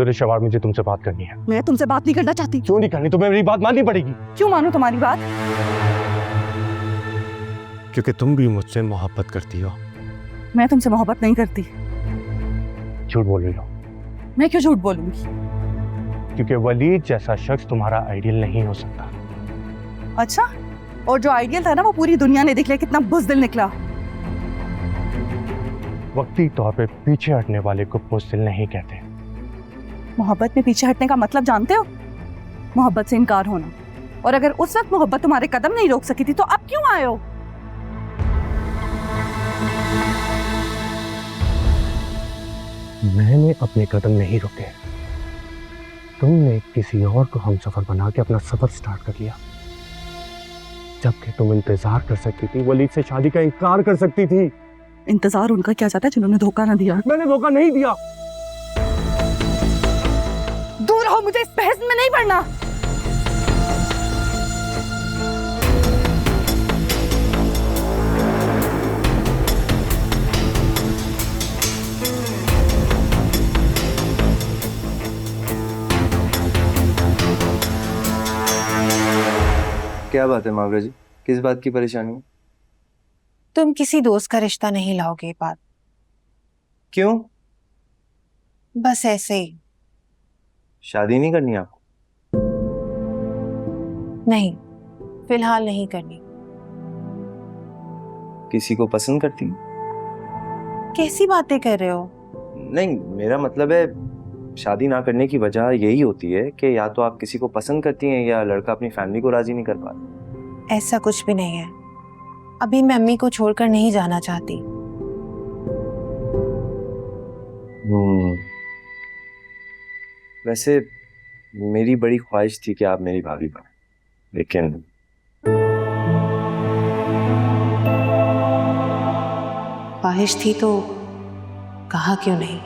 दुर्शवार, मुझे तुमसे बात करनी है। मैं तुमसे बात नहीं करना चाहती। क्यों नहीं करनी? तुम्हें मेरी बात माननी पड़ेगी। क्यों मानूं तुम्हारी बात? क्योंकि तुम भी मुझसे मोहब्बत करती हो। मैं तुमसे मोहब्बत नहीं करती। झूठ बोल रही हो। मैं क्यों झूठ बोलूंगी? क्योंकि वलीद जैसा शख्स तुम्हारा आइडियल नहीं हो सकता। अच्छा, और जो आइडियल था ना वो पूरी दुनिया ने देख लिया, कितना बुज़दिल निकला। वक्ती तौर पे पीछे हटने वाले को बुज़दिल नहीं कहते। मोहब्बत में पीछे हटने का मतलब जानते हो? मोहब्बत से इनकार होना। और अगर उस वक्त मोहब्बत तुम्हारे कदम नहीं रोक सकी थी तो अब क्यों आए हो? मैंने अपने कदम नहीं रोके, तुमने किसी और को हमसफर बना के अपना सफर स्टार्ट कर लिया, जबकि तुम इंतजार कर सकती थी, वलीद से शादी का इनकार कर सकती थी। इंतजार उनका क्या जाता है जिन्होंने धोखा ना दिया। मैंने धोखा नहीं दिया। दूर हो, मुझे इस बहस में नहीं पड़ना। क्या बात है मावरा जी, किस बात की परेशानी है? तुम किसी दोस्त का रिश्ता नहीं लाओगे ये बात। क्यों? बस ऐसे ही। शादी नहीं करनी आपको? नहीं, फिलहाल नहीं करनी। किसी को पसंद करती हैं? कैसी बातें कर रहे हो? नहीं, मेरा मतलब है शादी ना करने की वजह यही होती है कि या तो आप किसी को पसंद करती हैं या लड़का अपनी फैमिली को राजी नहीं कर पा रहा। ऐसा कुछ भी नहीं है। अभी मैं अम्मी को छोड़कर नहीं जाना चाहती। वैसे मेरी बड़ी ख्वाहिश थी कि आप मेरी भाभी बने, लेकिन ख्वाहिश थी तो कहा क्यों नहीं।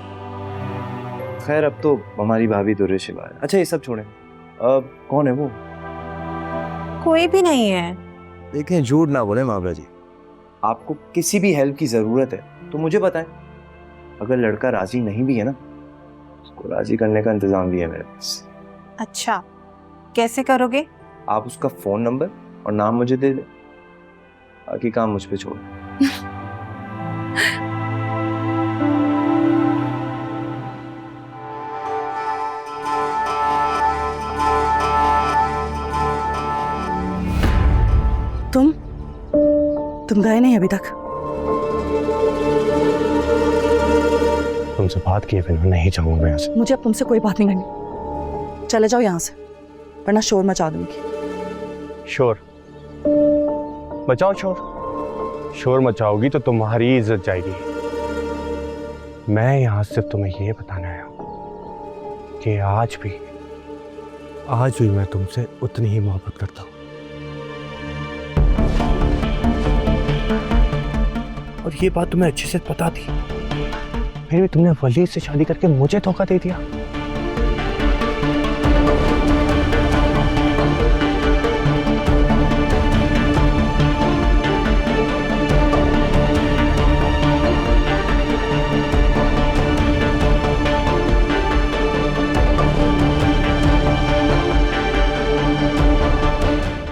खैर अब तो हमारी भाभी दुर्रे शिवा है। अच्छा ये सब छोड़ें, अब कौन है वो? कोई भी नहीं है। देखें, झूठ ना बोले मावरा जी, आपको किसी भी हेल्प की जरूरत है तो मुझे बताएं। अगर लड़का राजी नहीं भी है ना, उसको राजी करने का इंतजाम भी है मेरे पास। अच्छा, कैसे करोगे? आप उसका फोन नंबर और नाम मुझे दे दें, बाकी काम मुझ पे छोड़। तुम गए नहीं अभी तक? तुमसे बात किए बिना नहीं जाऊंगा मैं यहाँ से। मुझे अब तुमसे कोई बात नहीं करनी। चले जाओ यहाँ से, वरना शोर मचा दूंगी। शोर मचाओ, शोर मचाओगी तो तुम्हारी इज्जत जाएगी। मैं यहाँ सिर्फ तुम्हें ये बताना आया हूँ कि आज भी मैं तुमसे उतनी ही मोहब्बत करता हूँ। और ये बात तुम्हें अच्छे से पता थी, फिर भी तुमने वलीद से शादी करके मुझे धोखा दे दिया।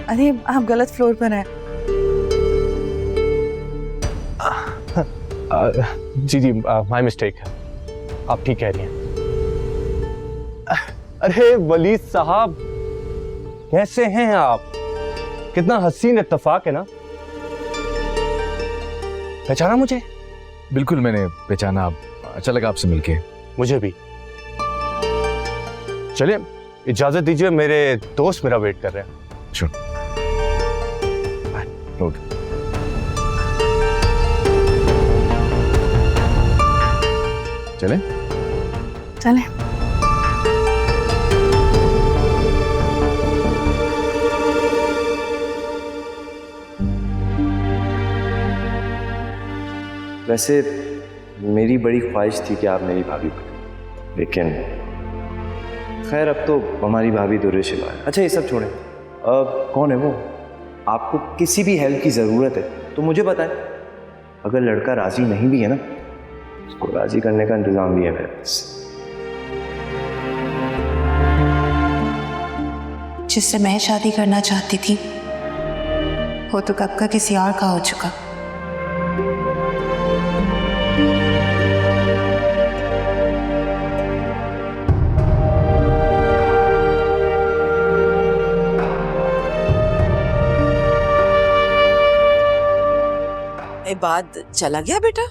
अरे आप गलत फ्लोर पर हैं। जी माय मिस्टेक। आप ठीक कह रही हैं। अरे वलीद साहब, कैसे हैं आप? कितना हसीन इत्तेफाक है ना। पहचाना मुझे? बिल्कुल मैंने पहचाना। अच्छा लगा आपसे मिलके। मुझे भी। चलिए इजाजत दीजिए, मेरे दोस्त मेरा वेट कर रहे हैं। श्योर। ओके। चलें? चलें। वैसे मेरी बड़ी ख्वाहिश थी कि आप मेरी भाभी बने, लेकिन खैर अब तो हमारी भाभी दुर्रे शिवा है। अच्छा ये सब छोड़ें, अब कौन है वो? आपको किसी भी हेल्प की ज़रूरत है तो मुझे बताएं। अगर लड़का राजी नहीं भी है ना, उसको राजी करने का इंतज़ाम भी है मेरे पास। जिससे मैं शादी करना चाहती थी वो तो कब का किसी और का हो चुका। बाद चला गया बेटा?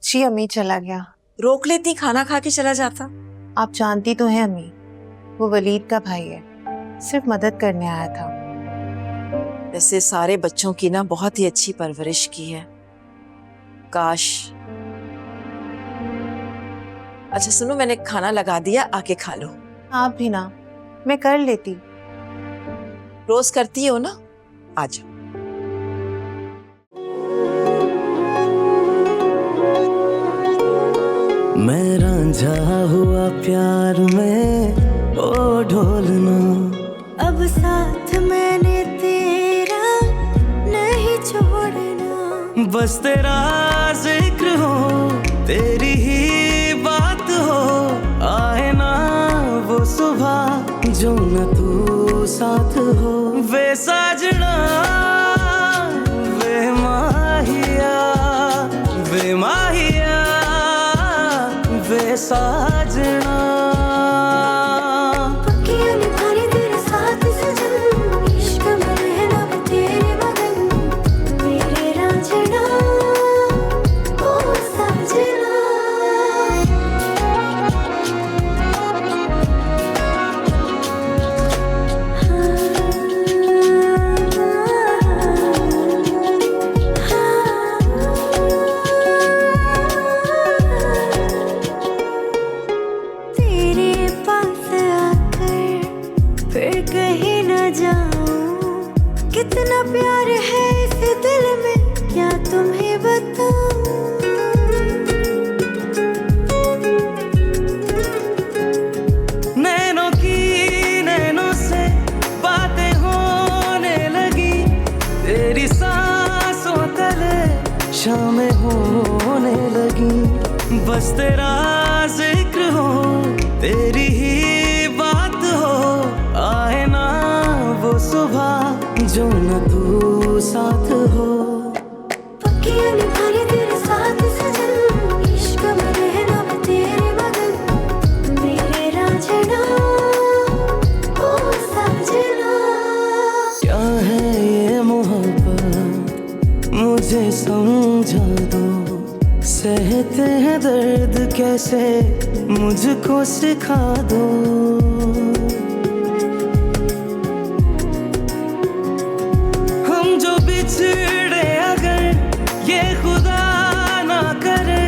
जी अम्मी चला गया। रोक लेती, खाना खा के चला जाता। आप जानती तो हैं अम्मी, वो वलीद का भाई है, सिर्फ मदद करने आया था। वैसे सारे बच्चों की ना बहुत ही अच्छी परवरिश की है। काश। अच्छा सुनो, मैंने खाना लगा दिया, आके खा लो। आप भी ना, मैं कर लेती। रोज करती हो ना, आ जाओ। मैं रांझा हुआ प्यार में ओ ढोलना, अब साथ मैंने तेरा नहीं छोड़ना। बस तेरा जिक्र हो, तेरी ही बात हो, आए ना वो सुबह जो न तू साथ हो। वे साजना वे माहिया, वे माहिया वे साजना। पक्कियां निभाने तेरे साथ सजन, इश्क में रहना मैं तेरे मगन। मेरे रांझना ओ साजना। तेरे पास आकर फिर कहीं न जाऊं, कितना प्यार है इस दिल में क्या तुम्हें बताऊं। नैनों की नैनों से बातें होने लगी, तेरी सांसों तले शामें होने लगी। बस तेरा जिक्र हो, तेरी ही बात हो, आए ना वो सुबह जो न तू साथ हो। पक्कियां निभाने तेरे साथ सजन, इश्क में रहना मैं तेरे मगन। मेरे रांझना ओ साजना। क्या है ये मोहब्बत मुझे समझा दो, सहते हैं दर्द कैसे मुझको सिखा दो। हम जो बिछड़े अगर ये खुदा ना करे,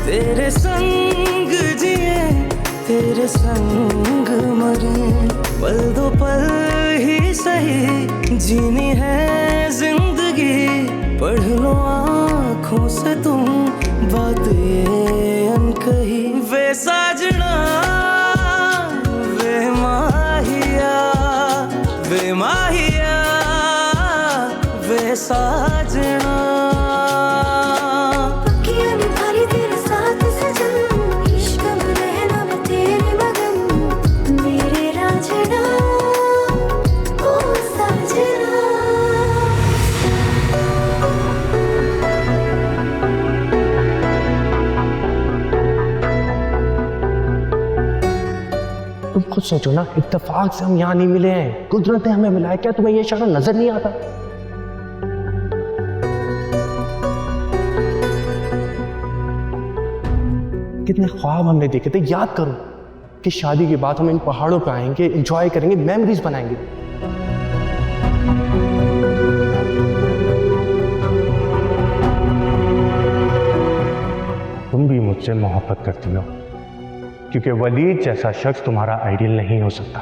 तेरे संग जिए तेरे संग मरे। पल दो पल ही सही जीनी है जिंदगी, पढ़ लो आँखों से तुम बात ये अनकही। वे साजना वे माहिया, वे माहिया वे साजना। पक्कियां निभाने तेरे साथ सजन, इश्क में रहना मैं तेरे मगन। मेरे रांझना ओ साजना। तुम खुद सोचो ना, इत्तेफाक से हम यहाँ नहीं मिले हैं, कुदरत ने हमें मिलाया। क्या तुम्हें ये इशारा नजर नहीं आता? कितने ख्वाब हमने देखे थे, याद करो कि शादी के बाद हम इन पहाड़ों पे आएंगे, एंजॉय करेंगे, मेमोरीज बनाएंगे। तुम भी मुझसे मोहब्बत करती हो, क्योंकि वलीद जैसा शख्स तुम्हारा आइडियल नहीं हो सकता।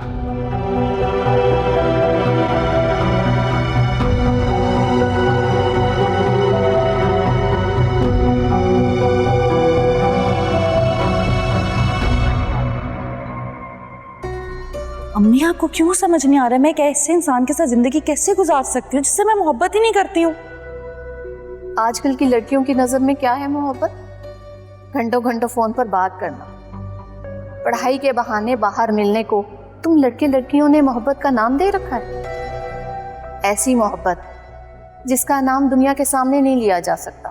अम्मी आपको क्यों समझ नहीं आ रहा है मैं एक ऐसे इंसान के साथ जिंदगी कैसे गुजार सकती हूँ जिससे मैं मोहब्बत ही नहीं करती हूँ। आजकल की लड़कियों की नजर में क्या है मोहब्बत? घंटों घंटों फोन पर बात करना, पढ़ाई के बहाने बाहर मिलने को तुम लड़के लड़कियों ने मोहब्बत का नाम दे रखा है। ऐसी मोहब्बत जिसका नाम दुनिया के सामने नहीं लिया जा सकता।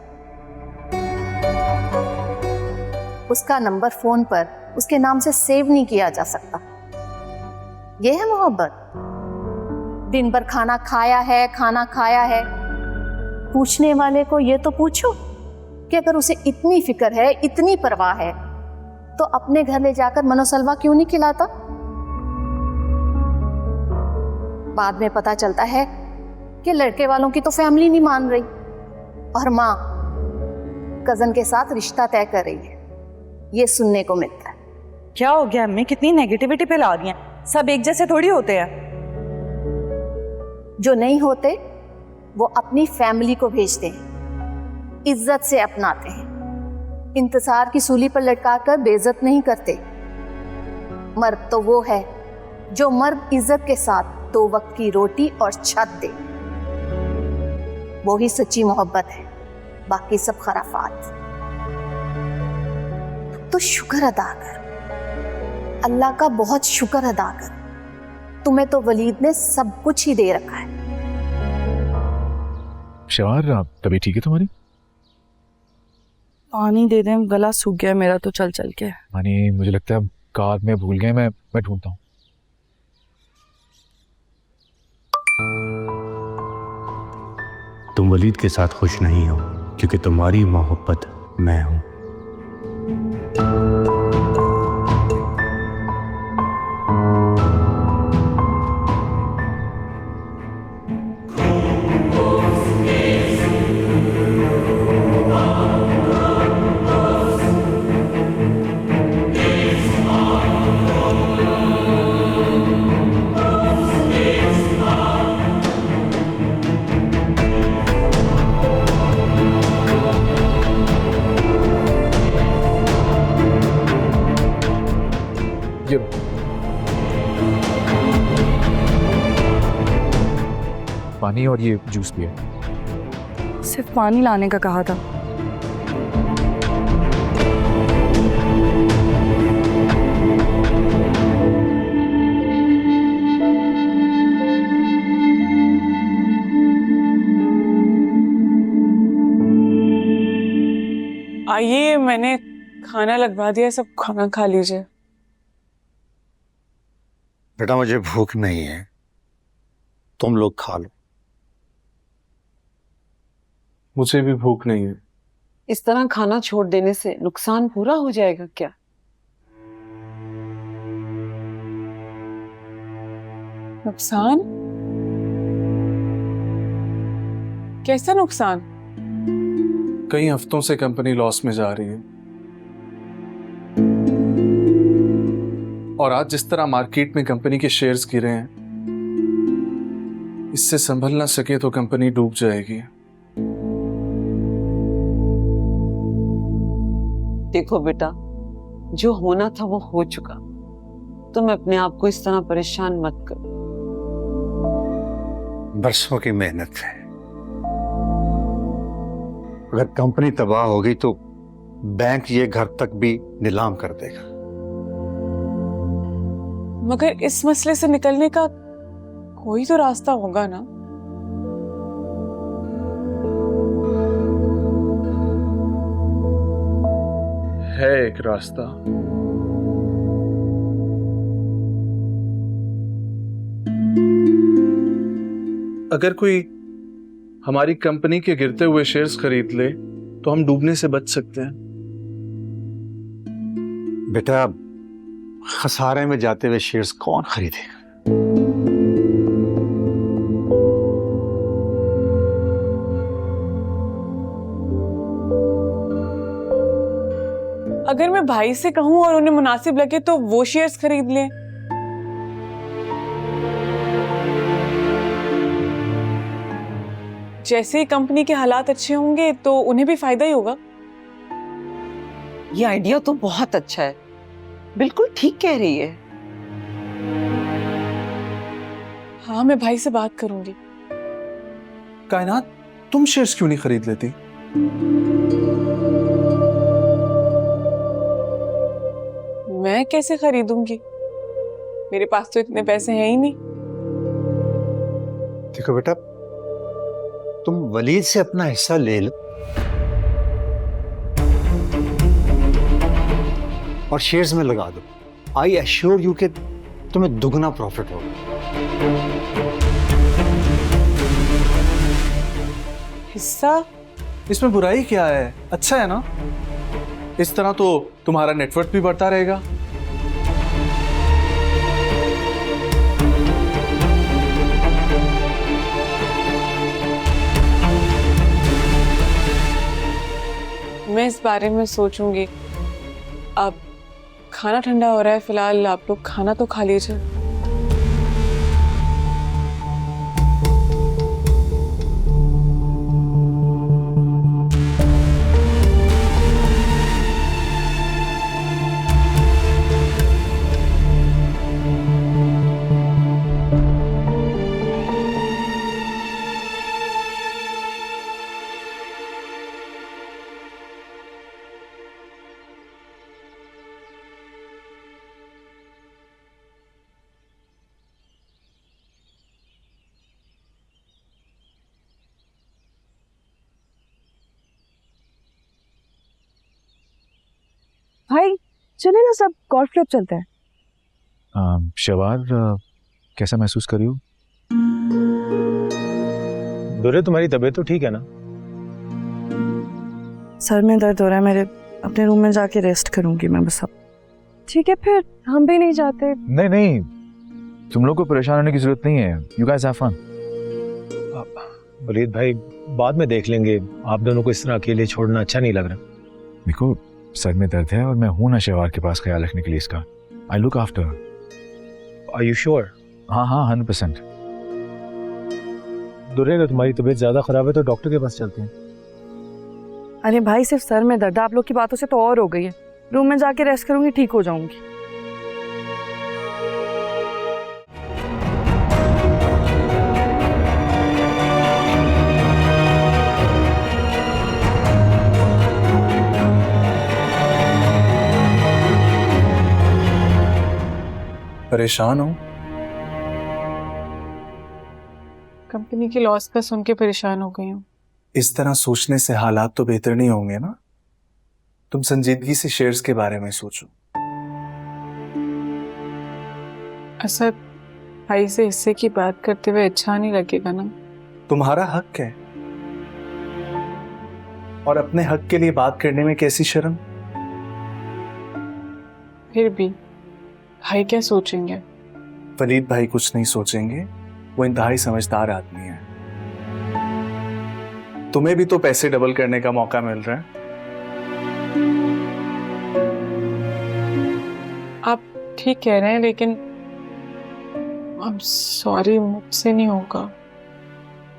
उसका नंबर फोन पर उसके नाम से सेव नहीं किया जा सकता। यह है मोहब्बत। दिन भर खाना खाया है। पूछने वाले को यह तो पूछो कि अगर उसे इतनी फिक्र है, इतनी परवाह है, तो अपने घर ले जाकर मनोसलवा क्यों नहीं खिलाता? बाद में पता चलता है कि लड़के वालों की तो फैमिली नहीं मान रही और माँ कजन के साथ रिश्ता तय कर रही है। ये सुनने को मिलता है। क्या हो गया अम्मी, कितनी नेगेटिविटी फैला रही हैं? सब एक जैसे थोड़ी होते हैं। जो नहीं होते वो अपनी फैमिली को भेजते हैं, इज्जत से अपनाते हैं, इंतजार की सूली पर लटकाकर बेइज्जत नहीं करते। मर्द तो वो है जो मर्द इज्जत के साथ 2 वक्त की रोटी और छत दे। वो ही सच्ची मोहब्बत है, बाकी सब खराफात। तो शुक्र अदा कर, अल्लाह का बहुत शुक्र अदा कर। तुम्हें तो वलीद ने सब कुछ ही दे रखा है। शिवार, आप तबीयत ठीक है तुम्हारी? पानी दे दें, गला सूख गया मेरा तो चल चल के। पानी मुझे लगता है कार में भूल गए, मैं ढूंढता हूँ। तुम वलीद के साथ खुश नहीं हो क्योंकि तुम्हारी मोहब्बत मैं हूं। ये पानी और ये जूस भी है। सिर्फ पानी लाने का कहा था। आइए, मैंने खाना लगवा दिया, सब खाना खा लीजिए। बेटा मुझे भूख नहीं है, तुम लोग खा लो। मुझे भी भूख नहीं है। इस तरह खाना छोड़ देने से नुकसान पूरा हो जाएगा क्या? नुकसान? कैसा नुकसान? कई हफ्तों से कंपनी लॉस में जा रही है और आज जिस तरह मार्केट में कंपनी के शेयर्स गिरे हैं, इससे संभल ना सके तो कंपनी डूब जाएगी। देखो बेटा, जो होना था वो हो चुका। तुम अपने आप को इस तरह परेशान मत करो। बरसों की मेहनत है, अगर कंपनी तबाह होगी तो बैंक ये घर तक भी नीलाम कर देगा। मगर इस मसले से निकलने का कोई तो रास्ता होगा ना? है एक रास्ता। अगर कोई हमारी कंपनी के गिरते हुए शेयर्स खरीद ले तो हम डूबने से बच सकते हैं। बेटा, खसारे में जाते हुए शेयर्स कौन खरीदेगा? अगर मैं भाई से कहूं और उन्हें मुनासिब लगे तो वो शेयर्स खरीद लें। जैसे ही कंपनी के हालात अच्छे होंगे तो उन्हें भी फायदा ही होगा। ये आइडिया तो बहुत अच्छा है, बिल्कुल ठीक कह रही है। हाँ, मैं भाई से बात करूंगी। कायनात, तुम शेयर्स क्यों नहीं खरीद लेती? मैं कैसे खरीदूंगी? मेरे पास तो इतने पैसे हैं ही नहीं। देखो बेटा, तुम वलीद से अपना हिस्सा ले लो और शेयर्स में लगा दो। आई एश्योर यू कि तुम्हें दुगना प्रॉफिट होगा। हिस्सा? इसमें बुराई क्या है? अच्छा है ना? इस तरह तो तुम्हारा नेटवर्क भी बढ़ता रहेगा। मैं इस बारे में सोचूंगी। अब खाना ठंडा हो रहा है, फिलहाल आप लोग खाना तो खा लीजिए। भाई चले ना, सब गोल्फ क्लब चलते हैं। शवार, कैसा महसूस कर रही हो? दुर्रे, तुम्हारी तबीयत तो ठीक है ना? सर में दर्द हो रहा है मेरे, अपने रूम में जाके रेस्ट करूंगी मैं बस अब। ठीक है, फिर हम भी नहीं जाते। नहीं नहीं, तुम लोग को परेशान होने की जरूरत नहीं है। You guys have fun. Waleed भाई, बाद में देख लेंगे। आप दोनों को इस तरह अकेले छोड़ना अच्छा नहीं लग रहा। देखो, सर में दर्द है और मैं हूं ना शवार के पास ख्याल रखने के लिए इसका। I look after. Are you sure? हाँ हाँ, 100%। दुर्रे, अगर तुम्हारी तबीयत ज्यादा खराब है तो डॉक्टर के पास चलते हैं। अरे भाई, सिर्फ सर में दर्द, आप लोग की बातों से तो और हो गई है। रूम में जाके रेस्ट करूंगी, ठीक हो जाऊंगी। परेशान हो? कंपनी की लॉस का सुन के परेशान हो गई हूँ। इस तरह सोचने से हालात तो बेहतर नहीं होंगे ना। तुम संजीदगी से शेयर्स के बारे में सोचो। असद, भाई से हिस्से की बात करते हुए अच्छा नहीं लगेगा ना? तुम्हारा हक है, और अपने हक के लिए बात करने में कैसी शर्म। फिर भी भाई क्या सोचेंगे? वलीद भाई कुछ नहीं सोचेंगे, वो इंतहाई समझदार आदमी है। तुम्हें भी तो पैसे डबल करने का मौका मिल रहा है। आप ठीक कह रहे हैं, लेकिन I'm sorry, मुझसे नहीं होगा।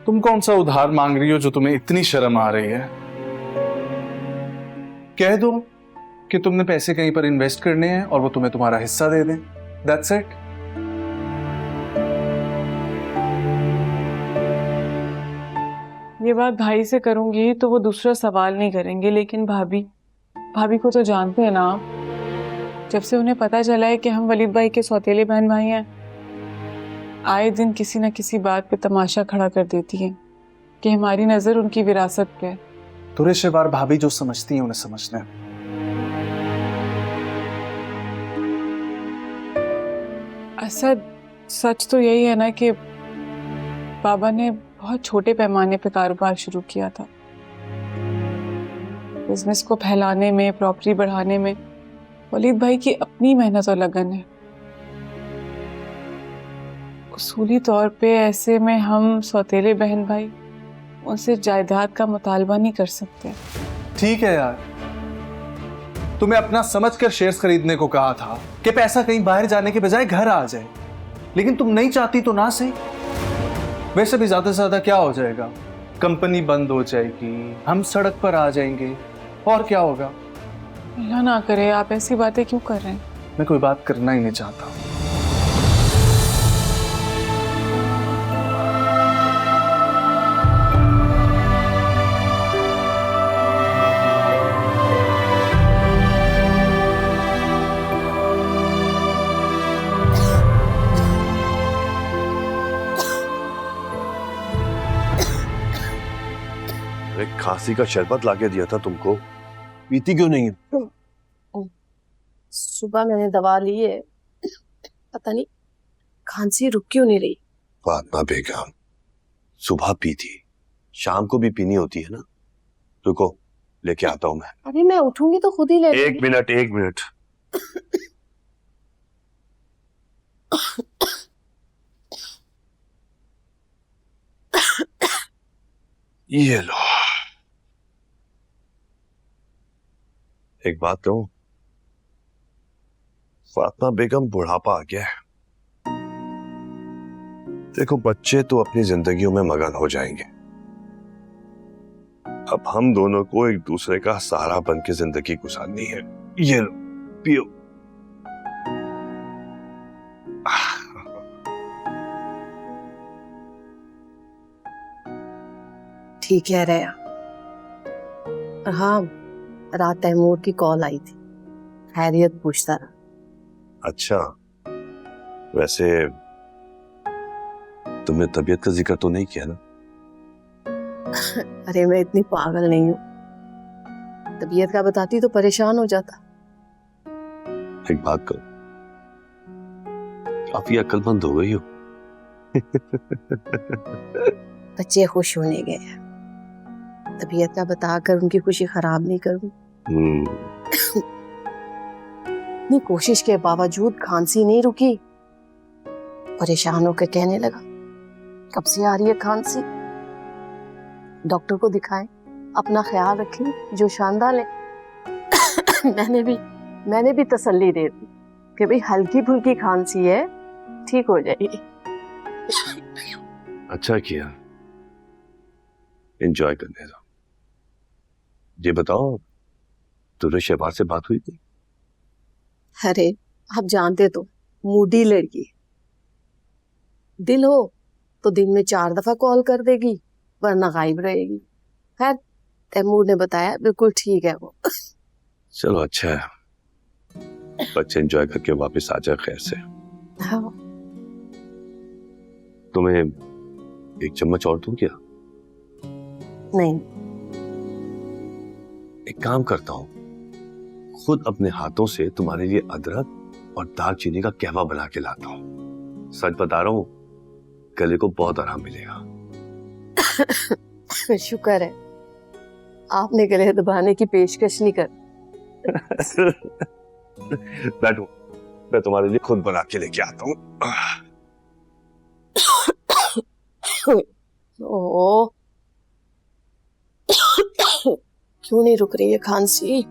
तुम कौन सा उधार मांग रही हो जो तुम्हें इतनी शर्म आ रही है? कह दो कि तुमने पैसे कहीं पर इन्वेस्ट करने हैं और वो तुम्हें तुम्हारा हिस्सा दे दें। That's it। ये बात भाई से करूंगी तो वो दूसरा सवाल नहीं करेंगे, लेकिन भाभी को तो जानते हैं ना आप। जब से उन्हें पता चला है कि हम वलीद भाई के सौतेले बहन भाई हैं, आए दिन किसी न किसी बात पे तमाशा खड़ा कर देती है कि हमारी नजर उनकी विरासत पे है। तुरेश बार भाभी जो समझती है उन्हें समझना है। असद, सच तो यही है ना कि बाबा ने बहुत छोटे पैमाने पे कारोबार शुरू किया था। बिजनेस को फैलाने में, प्रॉपर्टी बढ़ाने में वलीद भाई की अपनी मेहनत और लगन है। उसूली तौर पे ऐसे में हम सौतेले बहन भाई उनसे जायदाद का मुतालबा नहीं कर सकते। ठीक है यार, तुम्हें अपना समझकर शेयर्स खरीदने को कहा था कि पैसा कहीं बाहर जाने के बजाय घर आ जाए, लेकिन तुम नहीं चाहती तो ना सही। वैसे भी ज्यादा से ज्यादा क्या हो जाएगा? कंपनी बंद हो जाएगी, हम सड़क पर आ जाएंगे, और क्या होगा? अल्लाह ना करे, आप ऐसी बातें क्यों कर रहे हैं? मैं कोई बात करना ही नहीं चाहता। खांसी का शरबत लाके दिया था तुमको, पीती क्यों नहीं? सुबह मैंने दवा ली है, पता नहीं खांसी रुक क्यों नहीं रही। फातिमा बेगम, सुबह पी थी, शाम को भी पीनी होती है ना। रुको, लेके आता हूं मैं। अरे मैं उठूंगी तो खुद ही ले एक मिनट, एक मिनट। ये लो। एक बात कहूं, फातिमा बेगम, बुढ़ापा आ गया है। देखो, बच्चे तो अपनी जिंदगियों में मगन हो जाएंगे, अब हम दोनों को एक दूसरे का सहारा बन के जिंदगी गुजारनी है। ये लो, पियो। ठीक है रया। हाँ, रात तैमूर की कॉल आई थी, खैरियत पूछता रहा। अच्छा, वैसे तुमने तबीयत का जिक्र तो नहीं किया ना? अरे मैं इतनी पागल नहीं हूँ, तबीयत का बताती तो परेशान हो जाता। एक बात करो, काफी अक्लमंद हो गई हो। बच्चे खुश होने गए हैं, तबीयत का बताकर उनकी खुशी खराब नहीं करूँ। इतनी कोशिश के बावजूद खांसी नहीं रुकी, परेशान होकर कहने लगा, कब से आ रही है खांसी, डॉक्टर को दिखाएं, अपना ख्याल रखें, जो शानदार ले। मैंने भी तसल्ली दे दी कि भाई हल्की फुल्की खांसी है, ठीक हो जाएगी। अच्छा किया, एंजॉय करने दो। ये बताओ, तुझे शहबाज से बात हुई थी? अरे आप जानते तो, मूडी लड़की, दिल हो तो दिन में 4 दफा कॉल कर देगी, वरना गायब रहेगी। खैर, तैमूर ने बताया बिल्कुल ठीक है वो। चलो अच्छा है, बच्चे एंजॉय करके वापस आ जाए खैर से। हाँ। तुम्हें एक चम्मच और दूं क्या? नहीं। एक काम करता हूं, खुद अपने हाथों से तुम्हारे लिए अदरक और दालचीनी का कहवा बना के लाता हूं। सच बता रहा हूं, गले को बहुत आराम मिलेगा। शुक्र है आपने गले दबाने की पेशकश नहीं कर। बैठो, मैं तुम्हारे लिए खुद बना के लेके आता हूँ। ओ, क्यों नहीं रुक रही है खांसी?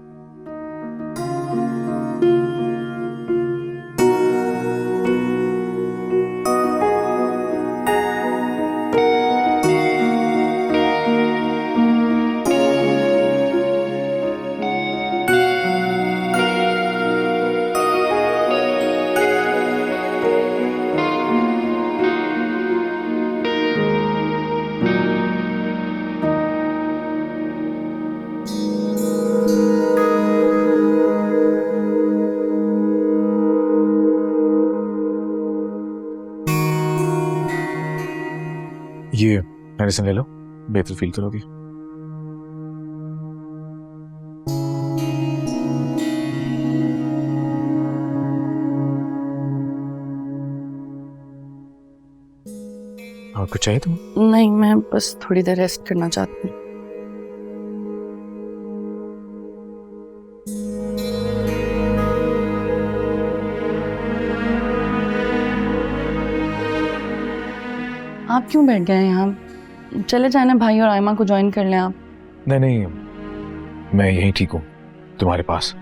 ये मेडिसिन ले लो, बेहतर फील करोगे। और कुछ चाहिए तुम? नहीं, मैं बस थोड़ी देर रेस्ट करना चाहती हूँ। आप क्यों बैठ गए हैं यहाँ? चले जाए ना, भाई और आयमा को ज्वाइन कर लें आप। नहीं नहीं, मैं यहीं ठीक हूँ तुम्हारे पास।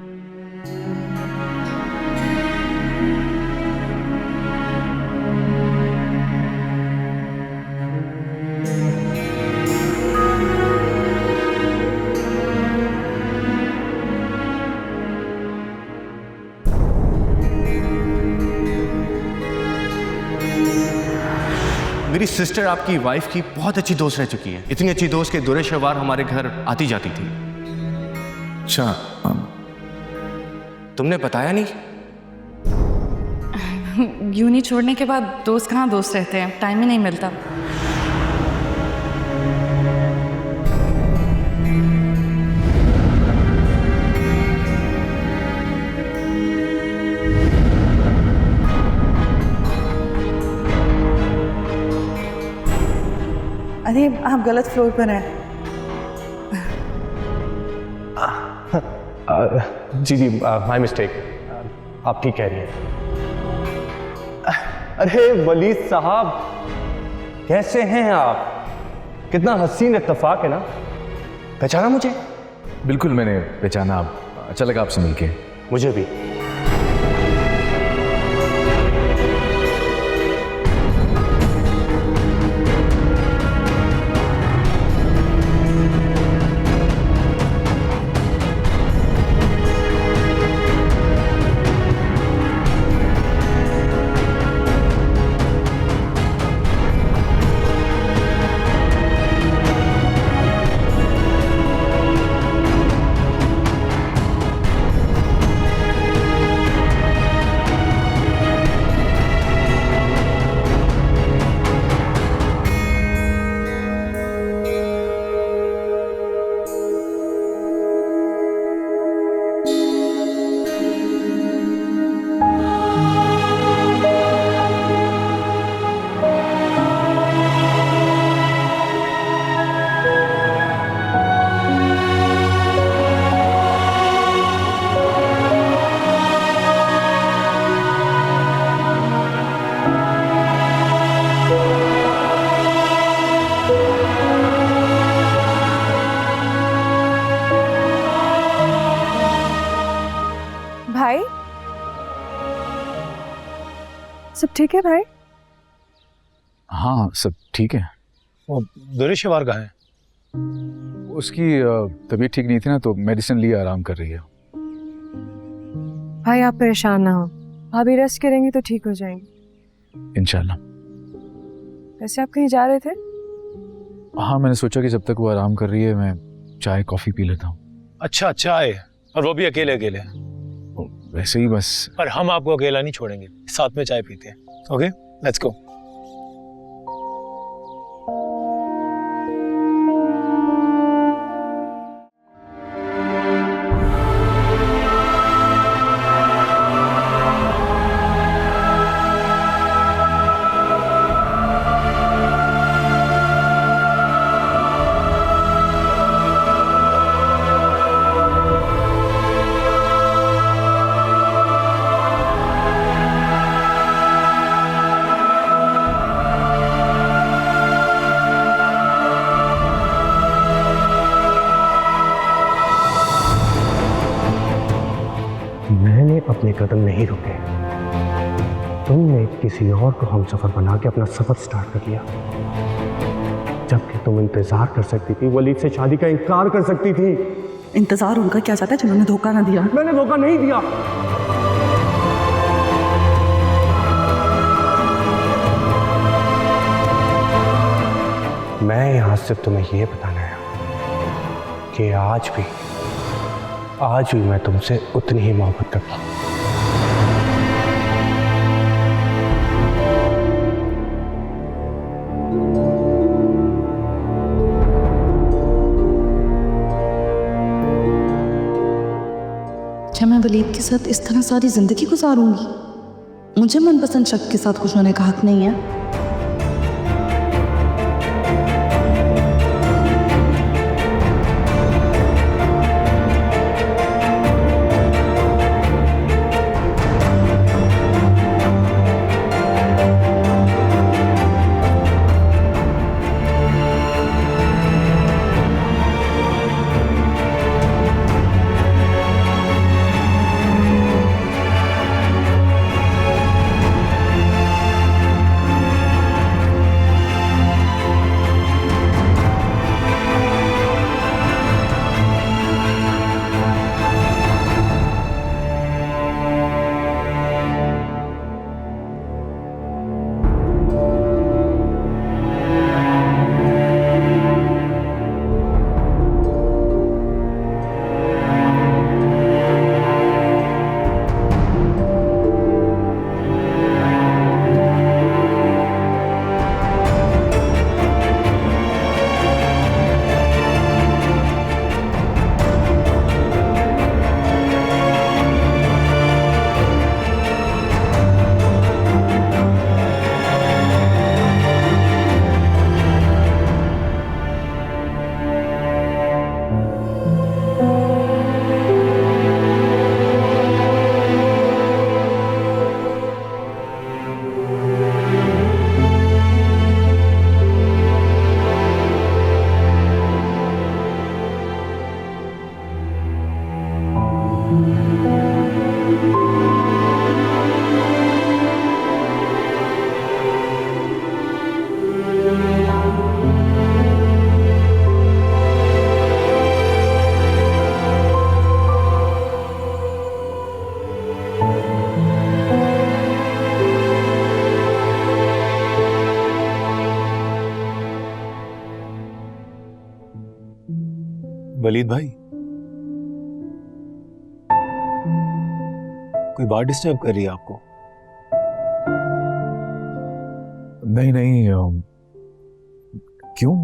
मेरी सिस्टर आपकी वाइफ की बहुत अच्छी दोस्त रह चुकी है, इतनी अच्छी दोस्त के दुरे शवार हमारे घर आती जाती थी। अच्छा, तुमने बताया नहीं? यूनी छोड़ने के बाद दोस्त कहाँ दोस्त रहते हैं, टाइम ही नहीं मिलता। अरे आप गलत फ्लोर पर हैं। जी जी, माय मिस्टेक, आप ठीक कह रही हैं। अरे वलीद साहब, कैसे हैं आप? कितना हसीन इत्तेफाक है ना। पहचाना मुझे? बिल्कुल मैंने पहचाना। आप, अच्छा लगा आपसे मिलके। मुझे भी। भाई, सब ठीक है भाई? हाँ सब ठीक है। दुरेशवार कहाँ है? उसकी तबीयत ठीक नहीं थी ना, तो मेडिसिन लिए आराम कर रही है। भाई आप परेशान ना हो, भाभी रेस्ट करेंगी तो ठीक हो जाएंगी इंशाल्लाह। वैसे आप कहीं जा रहे थे? हाँ मैंने सोचा कि जब तक वो आराम कर रही है मैं चाय कॉफ़ी पी लेता हूँ। अच्छा, चाय, और वो भी अकेले अकेले? वैसे ही बस। पर हम आपको अकेला नहीं छोड़ेंगे, साथ में चाय पीते हैं। Okay, let's go. मैंने अपने कदम नहीं रुके। तुमने किसी और को हमसफर बना के अपना सफर स्टार्ट कर लिया, जबकि तुम इंतजार कर सकती थी, वलीद से शादी का इनकार कर सकती थी। इंतजार उनका क्या चाहता है जिन्होंने धोखा ना दिया? मैंने धोखा नहीं दिया। मैं यहां सिर्फ तुम्हें यह बताना आया कि आज भी मैं तुमसे उतनी ही मोहब्बत करता हूं। क्या मैं वलीद के साथ इस तरह सारी जिंदगी गुजारूंगी? मुझे मनपसंद शख्स के साथ खुश होने का हक नहीं है। वलीद भाई, कोई बात डिस्टर्ब कर रही है आपको? नहीं नहीं, क्यों?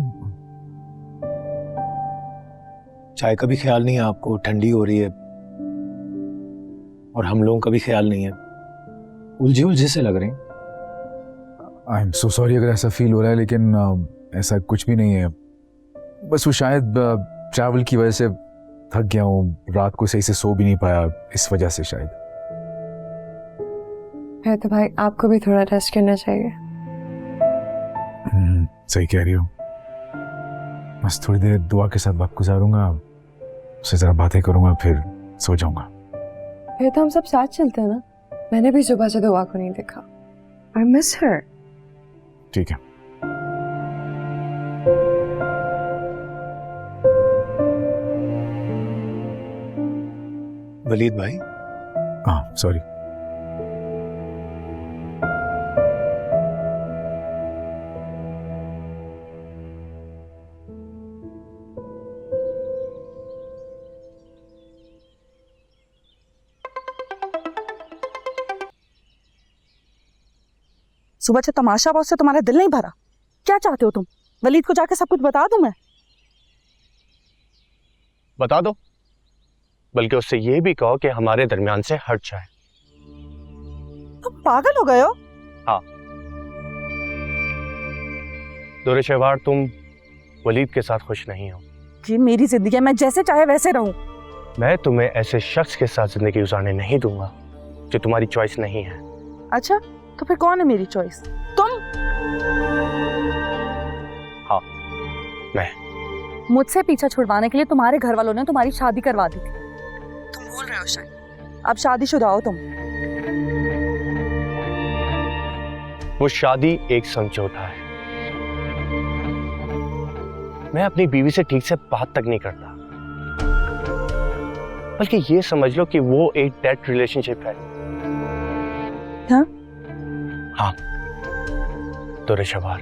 चाय का भी ख्याल नहीं है आपको? ठंडी हो रही है और हम लोगों का भी ख्याल नहीं है। उलझे उलझे से लग रहे हैं। आई एम सो सॉरी अगर ऐसा फील हो रहा है, लेकिन ऐसा कुछ भी नहीं है। बस वो शायद ट्रैवल की वजह से थक गया हूँ, रात को सही से सो भी नहीं पाया, इस वजह से शायद। है तो भाई आपको भी थोड़ा रेस्ट करना चाहिए। सही कह रही हो। बस थोड़ी देर दुआ के साथ वक्त गुजारूंगा, उससे जरा बातें करूंगा, फिर सो जाऊंगा। फिर तो हम सब साथ चलते हैं ना। मैंने भी सुबह से दुआ को नहीं देखा। I miss her. ठीक है। वलीद भाई, हाँ सॉरी। सुबह से तमाशा बहुत से तुम्हारा दिल नहीं भरा? क्या चाहते हो तुम? वलीद को जाके सब कुछ बता दूं मैं? बता दो, बल्कि उससे ये भी कहो कि हमारे दरमियान से हट जाए। तुम पागल हो गए हो? हाँ दुर्रे शहवार, तुम वलीद के साथ खुश नहीं हो। जी मेरी जिंदगी है, मैं जैसे चाहे वैसे रहूं। मैं तुम्हें ऐसे शख्स के साथ जिंदगी गुजारने नहीं दूंगा जो तुम्हारी चॉइस नहीं है। अच्छा तो फिर कौन है मेरी चॉइस? तुम? हाँ मैं। मुझसे पीछा छुड़वाने के लिए तुम्हारे घर वालों ने तुम्हारी शादी करवा दी थी। तुम भूल रहे हो शायद। अब शादीशुदा हो तुम। वो शादी एक समझौता है। मैं अपनी बीवी से ठीक से बात तक नहीं करता, बल्कि ये समझ लो कि वो एक डेड रिलेशनशिप है। हाँ? हाँ दुर्रे शहवार,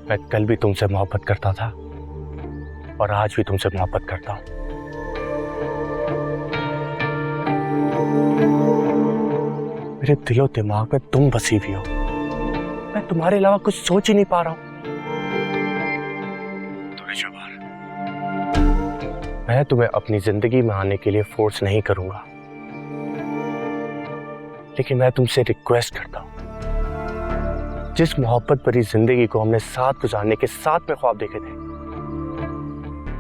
मैं कल भी तुमसे मोहब्बत करता था और आज भी तुमसे मोहब्बत करता हूं। मेरे दिलो दिमाग में तुम बसी हुई हो। मैं तुम्हारे अलावा कुछ सोच ही नहीं पा रहा हूं। दुर्रे शहवार, मैं तुम्हें अपनी जिंदगी में आने के लिए फोर्स नहीं करूंगा, लेकिन मैं तुमसे रिक्वेस्ट करता हूं, जिस मोहब्बत भरी जिंदगी को हमने साथ गुजारने के साथ में ख्वाब देखे थे,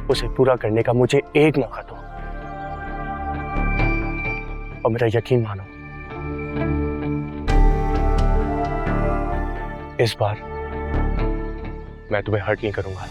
उसे पूरा करने का मुझे एक मौका दो। और मेरा यकीन मानो, इस बार मैं तुम्हें हर्ट नहीं करूंगा।